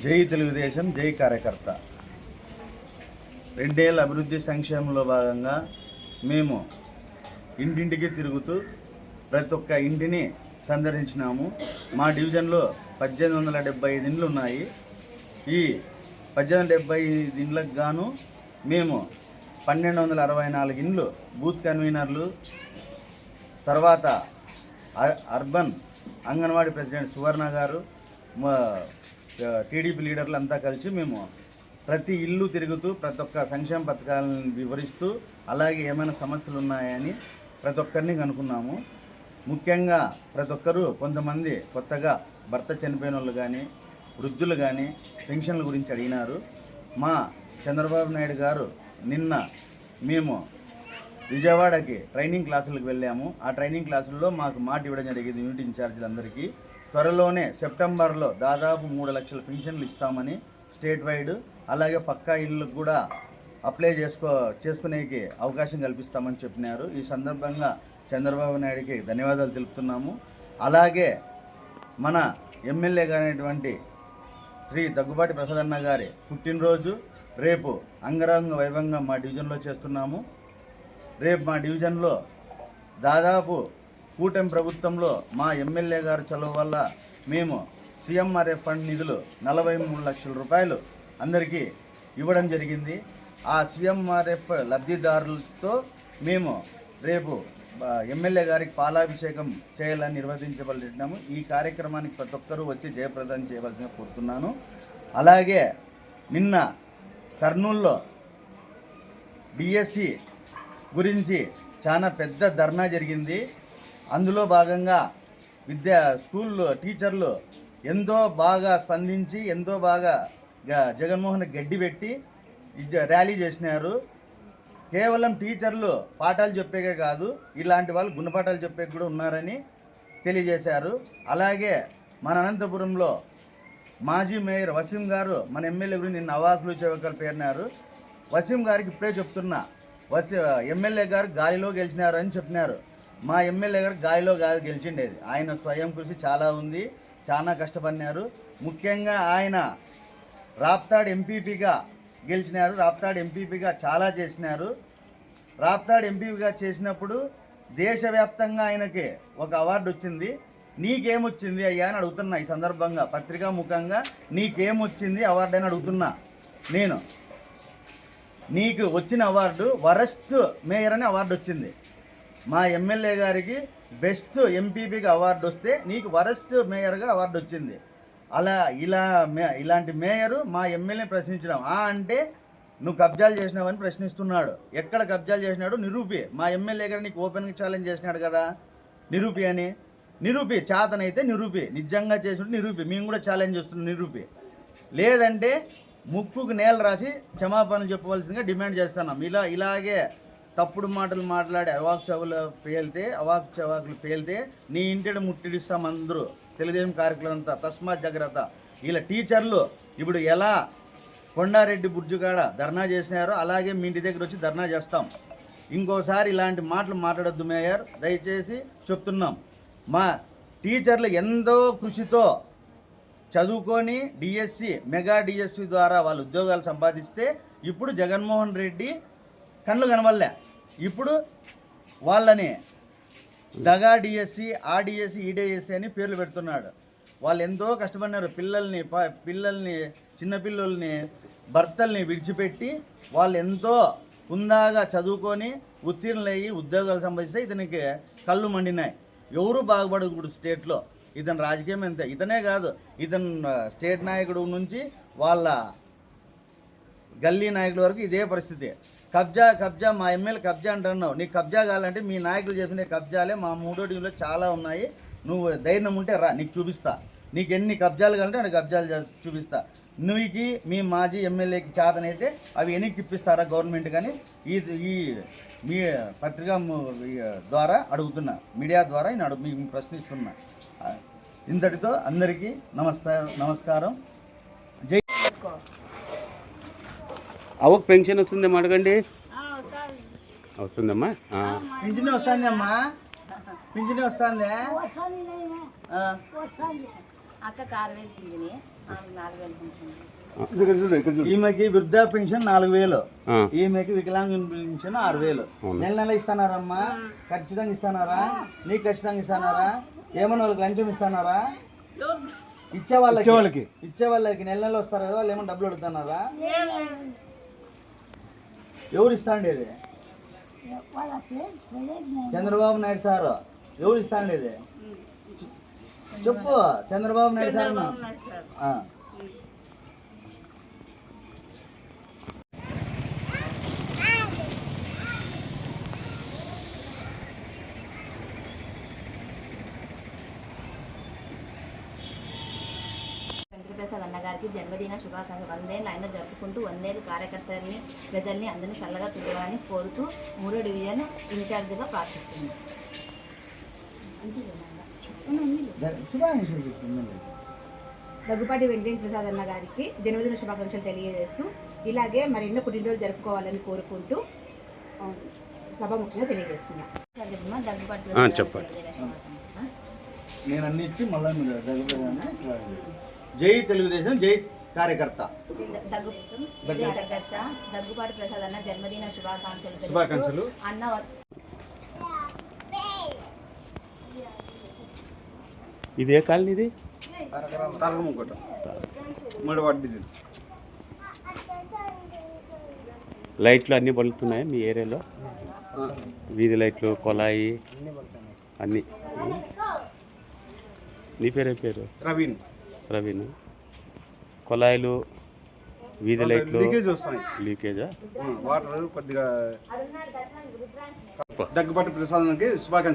జై తెలుగుదేశం, జై కార్యకర్త. 2 ఏళ్ళ అభివృద్ధి సంక్షేమంలో భాగంగా మేము ఇంటింటికి తిరుగుతూ ప్రతి ఒక్క ఇంటిని సందర్శించినాము. మా డివిజన్లో 1875 ఇండ్లు ఉన్నాయి. ఈ 1875 ఇండ్లకు గాను మేము 1264 ఇండ్లు బూత్ కన్వీనర్లు, తర్వాత అర్బన్ అంగన్వాడీ ప్రెసిడెంట్ సువర్ణ గారు, టీడీపీ లీడర్లు అంతా కలిసి మేము ప్రతి ఇల్లు తిరుగుతూ ప్రతి ఒక్క సంక్షేమ పథకాలను వివరిస్తూ అలాగే ఏమైనా సమస్యలు ఉన్నాయని ప్రతి ఒక్కరిని కనుక్కున్నాము. ముఖ్యంగా ప్రతి ఒక్కరూ కొంతమంది కొత్తగా భర్త చనిపోయిన వాళ్ళు కానీ వృద్ధులు కానీ పెన్షన్ల గురించి అడిగినారు. మా చంద్రబాబు నాయుడు గారు నిన్న మేము విజయవాడకి ట్రైనింగ్ క్లాసులకు వెళ్ళాము. ఆ ట్రైనింగ్ క్లాసుల్లో మాకు మాట ఇవ్వడం జరిగింది యూనిట్ ఇన్ఛార్జీలందరికీ. త్వరలోనే సెప్టెంబర్లో దాదాపు 3 లక్షల పెన్షన్లు ఇస్తామని స్టేట్ వైడ్, అలాగే పక్కా ఇళ్ళకు కూడా అప్లై చేసుకునేకి అవకాశం కల్పిస్తామని చెప్పినారు. ఈ సందర్భంగా చంద్రబాబు నాయుడికి ధన్యవాదాలు తెలుపుతున్నాము. అలాగే మన ఎమ్మెల్యే గారైనటువంటి శ్రీ దగ్గుబాటి ప్రసాదన్న గారి పుట్టినరోజు రేపు అంగరంగ వైభవంగా మా డివిజన్లో చేస్తున్నాము. రేపు మా డివిజన్లో దాదాపు కూటమి ప్రభుత్వంలో మా ఎమ్మెల్యే గారు చొరవ వల్ల మేము సీఎంఆర్ఎఫ్ ఫండ్ నిధులు 43 లక్షల రూపాయలు అందరికీ ఇవ్వడం జరిగింది. ఆ సీఎంఆర్ఎఫ్ లబ్ధిదారులతో మేము రేపు ఎమ్మెల్యే గారికి పాలాభిషేకం చేయాలని నిర్వహించబడుతున్నాము. ఈ కార్యక్రమానికి ప్రతి ఒక్కరూ వచ్చి జయప్రదం చేయవలసిందిగా కోరుతున్నాను. అలాగే నిన్న కర్నూలులో డిఎస్సి గురించి చాలా పెద్ద ధర్నా జరిగింది. అందులో భాగంగా స్కూల్లో టీచర్లు ఎంతో బాగా స్పందించి ఎంతో బాగా జగన్మోహన్ గడ్డి పెట్టి ర్యాలీ చేసినారు. కేవలం టీచర్లు పాఠాలు చెప్పేకే కాదు, ఇలాంటి వాళ్ళు గుణపాఠాలు చెప్పే కూడా ఉన్నారని తెలియజేశారు. అలాగే మన అనంతపురంలో మాజీ మేయర్ వసీం గారు మన ఎమ్మెల్యే గురించి నిన్న అవాకులు చవకలు పేరినారు. వసీం గారికి ఇప్పుడే చెప్తున్నా, ఎమ్మెల్యే గారు గాలిలో గెలిచినారు అని చెప్పినారు. మా ఎమ్మెల్యే గారు గాలిలో కాదు గెలిచిండేది. ఆయన స్వయం కృషి చాలా ఉంది, చాలా కష్టపడినారు. ముఖ్యంగా ఆయన రాప్తాడ్ ఎంపీపీగా గెలిచినారు. రాప్తాడ్ ఎంపీపీగా చాలా చేసినారు. రాప్తాడ్ ఎంపీగా చేసినప్పుడు దేశవ్యాప్తంగా ఆయనకి ఒక అవార్డు వచ్చింది. నీకేమొచ్చింది అయ్యా అని అడుగుతున్నా. ఈ సందర్భంగా పత్రికా ముఖంగా నీకేమొచ్చింది అవార్డు అని అడుగుతున్నా. నేను నీకు వచ్చిన అవార్డు వరస్ట్ మేయర్ అని అవార్డు వచ్చింది. మా ఎమ్మెల్యే గారికి బెస్ట్ ఎంపీపీగా అవార్డు వస్తే నీకు వరస్ట్ మేయర్గా అవార్డు వచ్చింది. ఇలాంటి మేయరు మా ఎమ్మెల్యేని ప్రశ్నించడం అంటే నువ్వు కబ్జాలు చేసినావని ప్రశ్నిస్తున్నాడు. ఎక్కడ కబ్జాలు చేసినాడు నిరూపి. మా ఎమ్మెల్యే గారు నీకు ఓపెన్గా ఛాలెంజ్ చేసినాడు కదా, నిరూపి అని. నిరూపి, చేతనైతే నిరూపి, నిజంగా చేసినట్టు నిరూపి. మేము కూడా ఛాలెంజ్ చేస్తున్నాం, నిరూపి. లేదంటే ముక్కుకు నేల రాసి క్షమాపణలు చెప్పవలసిందిగా డిమాండ్ చేస్తున్నాం. ఇలాగే తప్పుడు మాటలు మాట్లాడి అవాకు చవాకులు పేలితే నీ ఇంటిని ముట్టిడిస్తాం అందరూ తెలుగుదేశం కార్యక్రమం అంతా. తస్మాత్ జాగ్రత్త. ఇలా టీచర్లు ఇప్పుడు ఎలా కొండారెడ్డి బుర్జుగాడ ధర్నా చేసినారో అలాగే మీ ఇంటి దగ్గర వచ్చి ధర్నా చేస్తాం. ఇంకోసారి ఇలాంటి మాటలు మాట్లాడొద్దు మేయర్, దయచేసి చెప్తున్నాం. మా టీచర్లు ఎంతో కృషితో చదువుకొని డిఎస్సి, మెగా డిఎస్సి ద్వారా వాళ్ళు ఉద్యోగాలు సంపాదిస్తే ఇప్పుడు జగన్మోహన్ రెడ్డి కళ్ళు కనవల్లే. ఇప్పుడు వాళ్ళని దగా డిఎస్సి, ఆ డిఎస్సి, ఈ డిఎస్సి అని పేర్లు పెడుతున్నాడు. వాళ్ళు ఎంతో కష్టపడినారు. పిల్లల్ని చిన్నపిల్లల్ని భర్తల్ని విడిచిపెట్టి వాళ్ళు ఎంతో హుందాగా చదువుకొని ఉత్తీర్ణులయ్యి ఉద్యోగాలు సంపాదిస్తే ఇతనికి కళ్ళు మండినాయి. ఎవరు బాగుపడకూడదు స్టేట్లో. ఇతను రాజకీయం అంతే. ఇతనే కాదు, ఇతను స్టేట్ నాయకుడు నుంచి వాళ్ళ గల్లీ నాయకుల వరకు ఇదే పరిస్థితి. కబ్జా మా ఎమ్మెల్యే కబ్జా అంటున్నావు. నీకు కబ్జా కావాలంటే మీ నాయకులు చేసిన కబ్జాలే మా 3వ డివిజన్లో చాలా ఉన్నాయి. నువ్వు ధైర్యం ఉంటే రా, నీకు చూపిస్తా. నీకు ఎన్ని కబ్జాలు కావాలంటే అన్ని కబ్జాలు చూపిస్తా. నువ్వుకి మీ మాజీ ఎమ్మెల్యేకి చేతనైతే అవి వెనక్కి ఇప్పిస్తారా గవర్నమెంట్? కానీ ఈ మీ పత్రికా ద్వారా అడుగుతున్నా, మీడియా ద్వారా మీకు ప్రశ్నిస్తున్నా. ఇంతటితో అందరికీ నమస్కారం. జై. అవకు పెన్షన్ వస్తుందేమో అడగండి. వస్తుందమ్మా? పింఛన్ వస్తుందమ్మా, పింఛన్ వస్తుంది. అక్కకి 6,000 పింఛని, ఆమెకు 4,000 పింఛని. ఈమెకి వృద్ధా పెన్షన్ 4,000, ఆ, ఈమెకి వికలాంగ పెన్షన్ 6,000. నెల నెల ఇస్తున్నారమ్మా? ఖచ్చితంగా ఇస్తున్నారా? నీకు ఖచ్చితంగా ఇస్తున్నారా? ఏమన్నా వాళ్ళకి లంచం ఇస్తున్నారా? ఇచ్చే వాళ్ళకి నెల నెల వస్తారు కదా, వాళ్ళు ఏమన్నా డబ్బులు అడుగుతున్నారా? ఎవరు ఇస్తాండేది? చంద్రబాబు నాయుడు సారు. ఎవరు ఇస్తాండేది చెప్పు. చంద్రబాబు నాయుడు సార్. వెంకటప్రసాద్ అన్నగారికి జన్మదిన శుభాకాంక్షలు. 100 ఏళ్ళు ఆయన జరుపుకుంటూ 100 ఏళ్ళు కార్యకర్తల్ని, ప్రజల్ని అందరినీ చల్లగా చూడాలని కోరుతూ 3వ డివిజన్ ఇన్ఛార్జిగా ప్రార్థిస్తున్నాను. దగ్గుపాటి వెంకటేశ్వర ప్రసాద్ అన్న గారికి జన్మదిన శుభాకాంక్షలు తెలియజేస్తూ ఇలాగే మరెన్నో పుట్టినరోజు జరుపుకోవాలని కోరుకుంటూ సభాముఖంగా తెలియజేస్తున్నాను. దగ్గుబాటు చెప్పండి. నేను అన్ని ఇచ్చి మళ్ళీ మీరు జై తెలుగుదేశం, జై కార్యకర్త. దగ్గుబాటు ప్రసాద్ అన్న జన్మదిన శుభాకాంక్షలు. అన్న ఇది ఏ కాలనీ ఇది? లైట్లు అన్నీ బలుతున్నాయి మీ ఏరియాలో? వీధి లైట్లు, కొలాయి అన్నీ. నీ పేరు? ప్రవీణ్. కొలాయిలు, వీధి లైట్లు లీకేజా? వాటర్ కొద్దిగా దగ్గుబాటి ప్రసాదానికి శుభాకాంక్షలు.